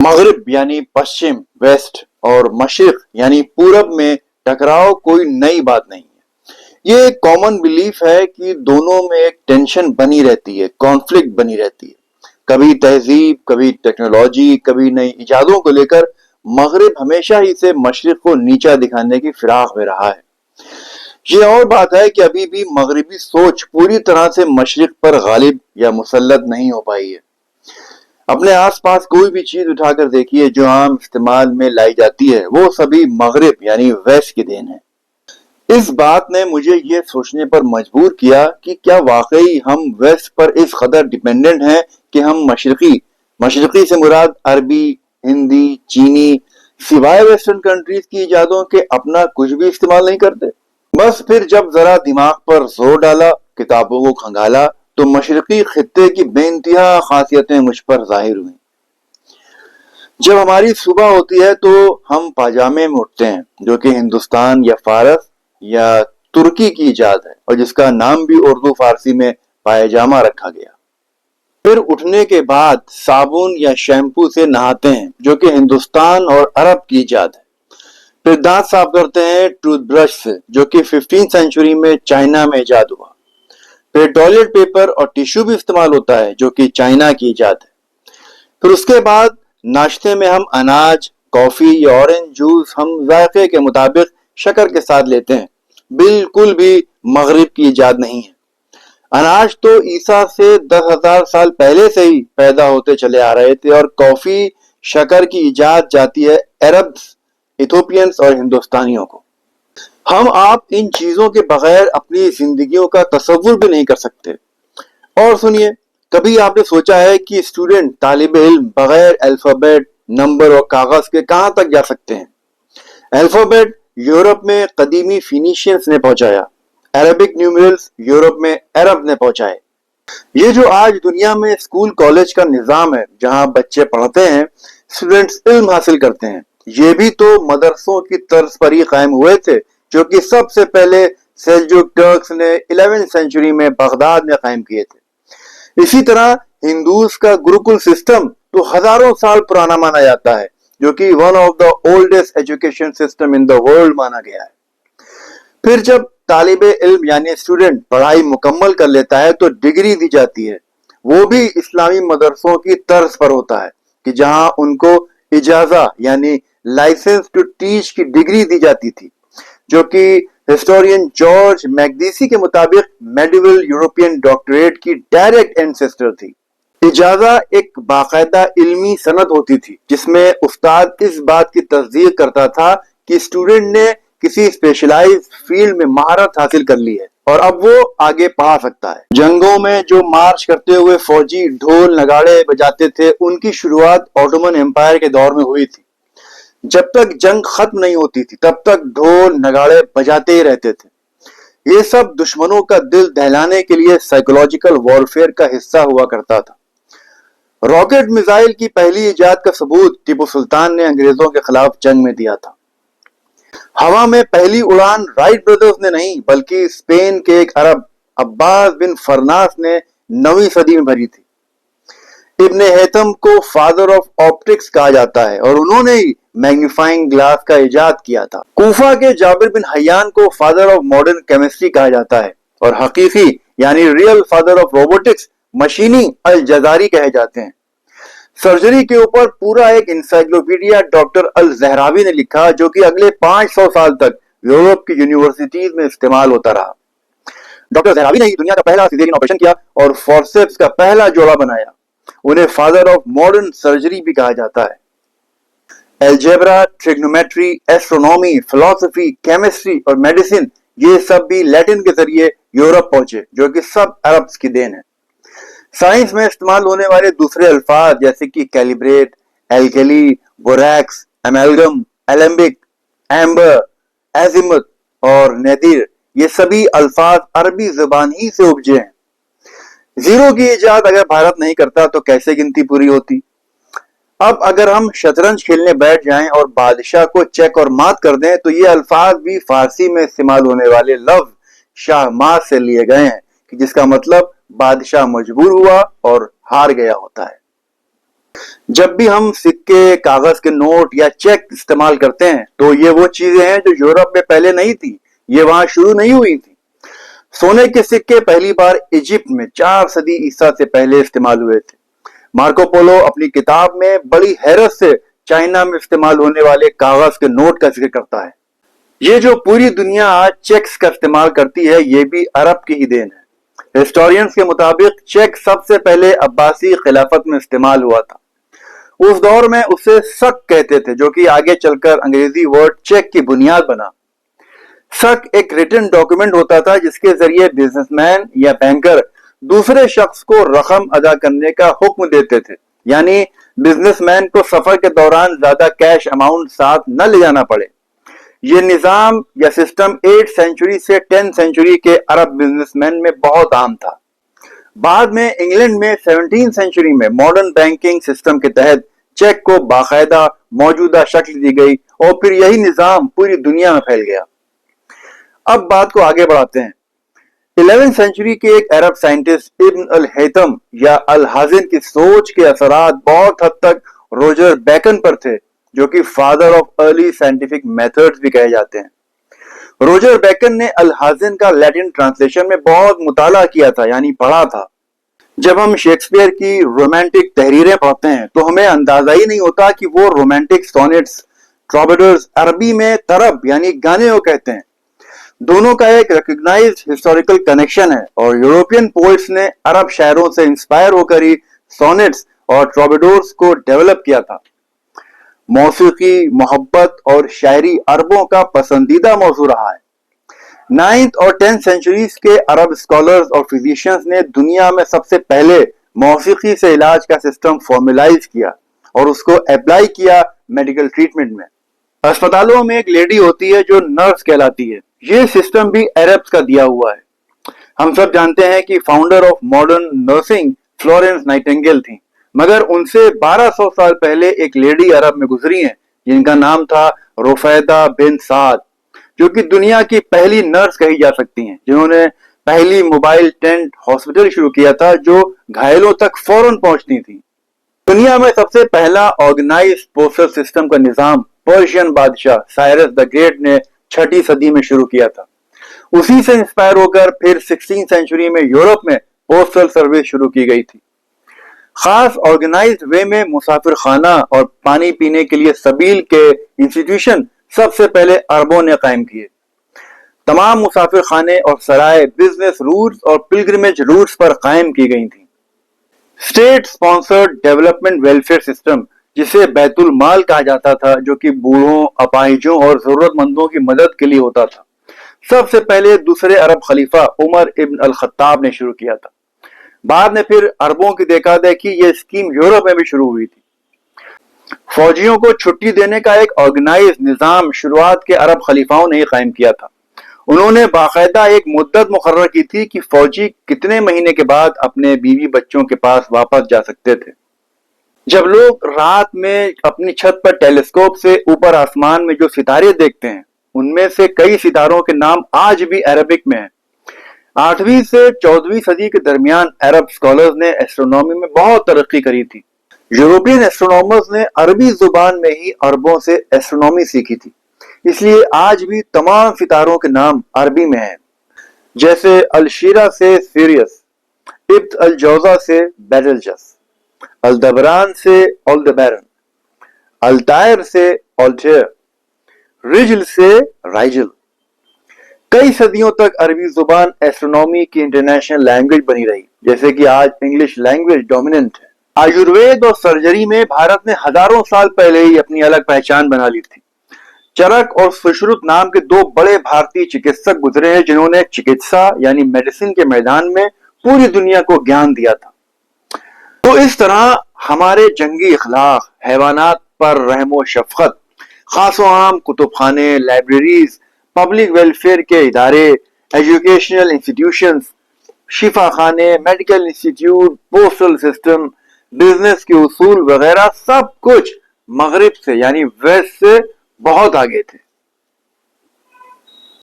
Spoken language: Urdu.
مغرب یعنی پشچم ویسٹ اور مشرق یعنی پورب میں ٹکراؤ کوئی نئی بات نہیں ہے۔ یہ ایک کامن بلیف ہے کہ دونوں میں ایک ٹینشن بنی رہتی ہے، کانفلکٹ بنی رہتی ہے۔ کبھی تہذیب، کبھی ٹیکنالوجی، کبھی نئی ایجادوں کو لے کر مغرب ہمیشہ ہی سے مشرق کو نیچا دکھانے کی فراق میں رہا ہے۔ یہ اور بات ہے کہ ابھی بھی مغربی سوچ پوری طرح سے مشرق پر غالب یا مسلط نہیں ہو پائی ہے۔ اپنے آس پاس کوئی بھی چیز اٹھا کر دیکھیے جو عام استعمال میں لائی جاتی ہے، وہ سبھی مغرب یعنی ویسٹ کی دین ہے۔ اس بات نے مجھے یہ سوچنے پر مجبور کیا کہ کیا واقعی ہم ویسٹ پر اس قدر ڈیپینڈنٹ ہیں کہ ہم مشرقی سے مراد عربی، ہندی، چینی، سوائے ویسٹرن کنٹریز کی ایجادوں کے اپنا کچھ بھی استعمال نہیں کرتے۔ بس پھر جب ذرا دماغ پر زور ڈالا، کتابوں کو کھنگالا، تو مشرقی خطے کی بے انتہا خاصیتیں مجھ پر ظاہر ہوئیں۔ جب ہماری صبح ہوتی ہے تو ہم پاجامے میں اٹھتے ہیں، جو کہ ہندوستان یا فارس یا ترکی کی ایجاد ہے اور جس کا نام بھی اردو فارسی میں پائجامہ رکھا گیا۔ پھر اٹھنے کے بعد صابن یا شیمپو سے نہاتے ہیں، جو کہ ہندوستان اور عرب کی ایجاد ہے۔ پھر دانت صاف کرتے ہیں ٹوتھ برش سے، جو کہ 15 سینچری میں چائنا میں ایجاد ہوا۔ پھر ٹوائلٹ پیپر اور ٹیشو بھی استعمال ہوتا ہے، جو کہ چائنا کی ایجاد ہے۔ پھر اس کے بعد ناشتے میں ہم اناج، کافی یا اورنج جوس ہم ذائقے کے مطابق شکر کے ساتھ لیتے ہیں، بالکل بھی مغرب کی ایجاد نہیں ہے۔ اناج تو عیسیٰ سے 10,000 سال پہلے سے ہی پیدا ہوتے چلے آ رہے تھے، اور کافی، شکر کی ایجاد جاتی ہے عربز، ایتھوپینز اور ہندوستانیوں کو۔ ہم آپ ان چیزوں کے بغیر اپنی زندگیوں کا تصور بھی نہیں کر سکتے۔ اور سنیے، کبھی آپ نے سوچا ہے کہ اسٹوڈنٹ، طالب علم بغیر الفابیٹ، نمبر اور کاغذ کے کہاں تک جا سکتے ہیں؟ الفابیٹ یورپ میں قدیمی فینیشینز نے پہنچایا، عربک نیومرلز یورپ میں عرب نے پہنچائے۔ یہ جو آج دنیا میں اسکول کالج کا نظام ہے، جہاں بچے پڑھتے ہیں، اسٹوڈنٹس علم حاصل کرتے ہیں، یہ بھی تو مدرسوں کی طرز پر ہی قائم ہوئے تھے، جو کہ سب سے پہلے سیلجوک ٹرکس نے 11 سینچری میں بغداد میں قائم کیے تھے۔ اسی طرح ہندوز کا گروکل سسٹم تو ہزاروں سال پرانا مانا جاتا ہے، جو کہ one of the oldest education system in the world مانا گیا ہے۔ پھر جب طالب علم یعنی اسٹوڈنٹ پڑھائی مکمل کر لیتا ہے تو ڈگری دی جاتی ہے، وہ بھی اسلامی مدرسوں کی طرز پر ہوتا ہے کہ جہاں ان کو اجازہ یعنی لائسنس ٹو ٹیچ کی ڈگری دی جاتی تھی، جو کہ ہسٹورین جارج میکڈیسی کے مطابق میڈیول یورپین ڈاکٹریٹ کی ڈائریکٹ اینسیسٹر تھی۔ اجازہ ایک باقاعدہ علمی سند ہوتی تھی جس میں استاد اس بات کی تصدیق کرتا تھا کہ اسٹوڈنٹ نے کسی اسپیشلائز فیلڈ میں مہارت حاصل کر لی ہے اور اب وہ آگے پڑھا سکتا ہے۔ جنگوں میں جو مارچ کرتے ہوئے فوجی ڈھول نگاڑے بجاتے تھے، ان کی شروعات اوٹومن امپائر کے دور میں ہوئی تھی۔ جب تک جنگ ختم نہیں ہوتی تھی تب تک ڈھول نگاڑے بجاتے ہی رہتے تھے۔ یہ سب دشمنوں کا دل دہلانے کے لیے سائیکولوجیکل وارفیئر کا حصہ ہوا کرتا تھا۔ راکٹ میزائل کی پہلی ایجاد کا ثبوت ٹیپو سلطان نے انگریزوں کے خلاف جنگ میں دیا تھا۔ ہوا میں پہلی اڑان رائٹ بردرز نے نہیں بلکہ اسپین کے ایک عرب عباس بن فرناس نے 9ویں صدی میں بھری تھی۔ ابن ہیثم کو فادر آف آپٹکس کہا جاتا ہے اور انہوں نے ہی میگنیفائنگ گلاس کا ایجاد کیا تھا۔ کوفہ کے جابر بن حیان کو فادر آف ماڈرن کیمسٹری کہا جاتا ہے اور حقیقی یعنی ریئل فادر آف روبوٹکس مشینی الجزاری کہے جاتے ہیں۔ سرجری کے اوپر پورا ایک انسائکلوپیڈیا ڈاکٹر الزہراوی نے لکھا، جو کہ اگلے 500 سال تک یورپ کی یونیورسٹیز میں استعمال ہوتا رہا۔ ڈاکٹر زہراوی نے ہی دنیا کا پہلا سیزیرین آپریشن کیا اور فورسپس کا پہلا جوڑا بنایا۔ انہیں فادر آف ماڈرن سرجری بھی کہا جاتا ہے۔ الجبرا، ٹریگنومیٹری، ایسٹرونومی، فلسفی، کیمسٹری اور میڈیسن، یہ سب بھی لیٹن کے ذریعے یورپ پہنچے، جو کہ سب عربز کی دین ہے۔ سائنس میں استعمال ہونے والے دوسرے الفاظ جیسے کہ کیلیبریٹ، الکلی، بوریکس، امیلگم، ایلمبک، ایمبر، ایزیمت اور نیدر، یہ سبھی الفاظ عربی زبان ہی سے اپجے ہیں۔ زیرو کی ایجاد اگر بھارت نہیں کرتا تو کیسے گنتی پوری ہوتی؟ اب اگر ہم شطرنج کھیلنے بیٹھ جائیں اور بادشاہ کو چیک اور مات کر دیں تو یہ الفاظ بھی فارسی میں استعمال ہونے والے لفظ شاہ مات سے لیے گئے ہیں، جس کا مطلب بادشاہ مجبور ہوا اور ہار گیا ہوتا ہے۔ جب بھی ہم سکے، کاغذ کے نوٹ یا چیک استعمال کرتے ہیں تو یہ وہ چیزیں ہیں جو یورپ میں پہلے نہیں تھی، یہ وہاں شروع نہیں ہوئی تھی۔ سونے کے سکے پہلی بار ایجپٹ میں 4 صدی عیسیٰ سے پہلے استعمال ہوئے تھے۔ مارکو پولو اپنی کتاب میں بڑی حیرت سے چائنا میں استعمال ہونے والے کاغذ کے نوٹ کا ذکر کرتا ہے۔ یہ جو پوری دنیا آج چیکس کا استعمال کرتی ہے، یہ بھی عرب کی ہی دین ہے۔ ہسٹورینز کے مطابق چیک سب سے پہلے عباسی خلافت میں استعمال ہوا تھا۔ اس دور میں اسے سک کہتے تھے، جو کہ آگے چل کر انگریزی ورڈ چیک کی بنیاد بنا۔ سک ایک ریٹن ڈاکیومنٹ ہوتا تھا جس کے ذریعے بزنس مین یا بینکر دوسرے شخص کو رقم ادا کرنے کا حکم دیتے تھے، یعنی بزنس مین کو سفر کے دوران زیادہ کیش اماؤنٹ ساتھ نہ لے جانا پڑے۔ یہ نظام یا سسٹم 8 سینچری سے 10 سینچری کے عرب بزنس مین میں بہت عام تھا۔ بعد میں انگلینڈ میں 17 سینچری میں ماڈرن بینکنگ سسٹم کے تحت چیک کو باقاعدہ موجودہ شکل دی گئی اور پھر یہی نظام پوری دنیا میں پھیل گیا۔ اب بات کو آگے بڑھاتے ہیں۔ 11 سینچری کے ایک عرب سائنٹسٹ ابن الہیثم یا الحازن کی سوچ کے اثرات بہت حد تک روجر بیکن پر تھے، جو کہ father of early scientific methods بھی کہے جاتے ہیں۔ روجر بیکن نے الحازن کا لیٹن ٹرانسلیشن میں بہت مطالعہ کیا تھا، یعنی پڑھا تھا۔ جب ہم شیکسپیئر کی رومانٹک تحریریں پڑھتے ہیں تو ہمیں اندازہ ہی نہیں ہوتا کہ وہ رومانٹک سونیٹس، ٹراویڈرز عربی میں طرب یعنی گانے کو کہتے ہیں۔ دونوں کا ایک ریکگنائزڈ ہسٹوریکل کنیکشن ہے، اور یورپین پوئٹس نے عرب شاعروں سے انسپائر ہو کر ہی سونیٹس اور ٹراویڈورز کو ڈیولپ کیا تھا۔ موسیقی، محبت اور شاعری عربوں کا پسندیدہ موضوع رہا ہے۔ 9th اور 10th سینچریز کے عرب اسکالرز اور فزیشینز نے دنیا میں سب سے پہلے موسیقی سے علاج کا سسٹم فارملائز کیا اور اس کو اپلائی کیا میڈیکل ٹریٹمنٹ میں۔ اسپتالوں میں ایک لیڈی ہوتی ہے جو نرس کہلاتی ہے۔ یہ سسٹم بھی عربز کا دیا ہوا ہے۔ ہم سب جانتے ہیں کہ founder of modern nursing Florence Nightingale تھیں، مگر ان سے 1200 سال پہلے ایک لیڈی عرب میں گزری ہیں جن کا نام تھا رفیدہ بنت سعد، جو کہ دنیا کی پہلی نرس کہی جا سکتی ہیں، جنہوں نے پہلی موبائل ٹینٹ ہاسپٹل شروع کیا تھا جو گھائلوں تک فوراً پہنچتی تھی۔ دنیا میں سب سے پہلا آرگنائزڈ پوسٹل سسٹم کا نظام پرشین بادشاہ سائرس دا گریٹ نے 6 صدی میں شروع کیا تھا۔ اسی سے انسپائر ہو کر پھر 16 سینچری میں یورپ میں پوسٹل سروس شروع کی گئی تھی۔ خاص آرگنائزڈ وے میں مسافر خانہ اور پانی پینے کے لیے سبیل کے انسٹیٹیوشن سب سے پہلے عربوں نے قائم کیے۔ تمام مسافر خانے اور سرائے بزنس روٹس اور پلگرمیج روٹس پر قائم کی گئی تھیں۔ State sponsored development welfare system, جسے بیت المال کہا جاتا تھا، جو کہ بوڑھوں، اپاہجوں اور ضرورت مندوں کی مدد کے لیے ہوتا تھا، سب سے پہلے دوسرے عرب خلیفہ عمر ابن الخطاب نے شروع کیا تھا۔ بعد میں پھر عربوں کی دیکھا دیکھی یہ اسکیم یورپ میں بھی شروع ہوئی تھی۔ فوجیوں کو چھٹی دینے کا ایک آرگنائز نظام شروعات کے عرب خلیفاؤں نے ہی قائم کیا تھا۔ انہوں نے باقاعدہ ایک مدت مقرر کی تھی کہ فوجی کتنے مہینے کے بعد اپنے بیوی بچوں کے پاس واپس جا سکتے تھے۔ جب لوگ رات میں اپنی چھت پر ٹیلیسکوپ سے اوپر آسمان میں جو ستارے دیکھتے ہیں، ان میں سے کئی ستاروں کے نام آج بھی عربک میں ہیں۔ 8ویں سے 14ویں صدی کے درمیان عرب اسکالرز نے ایسٹرونومی میں بہت ترقی کری تھی۔ یورپین ایسٹرونومرز نے عربی زبان میں ہی عربوں سے ایسٹرونومی سیکھی تھی، اس لیے آج بھی تمام ستاروں کے نام عربی میں ہیں، جیسے الشیرہ سے سیریس، ابت الجوزہ سے بیٹلجس، الدبران سے اولدبیرن، التائر سے اولٹیر، رجل سے رائجل۔ کئی صدیوں تک عربی زبان ایسٹرونومی کی انٹرنیشنل لینگویج بنی رہی، جیسے کہ آج انگلش لینگویج ڈومیننٹ ہے۔ آیوروید اور سرجری میں بھارت نے ہزاروں سال پہلے ہی اپنی الگ پہچان بنا لی تھی۔ چرک اور سشرت نام کے 2 بڑے بھارتی چکتسک گزرے ہیں جنہوں نے چکتسا یعنی میڈیسن کے میدان میں پوری دنیا کو گیان دیا تھا۔ تو اس طرح ہمارے جنگی اخلاق، حیوانات پر رحم و شفقت، خاص و عام کتب خانے، لائبریریز، پبلک ویلفیئر کے ادارے، ایجوکیشنل انسٹیٹیوشنز، شفا خانے، medical institute, postal system, business کے اصول وغیرہ سب کچھ مغرب سے یعنی ویسٹ سے بہت آگے تھے۔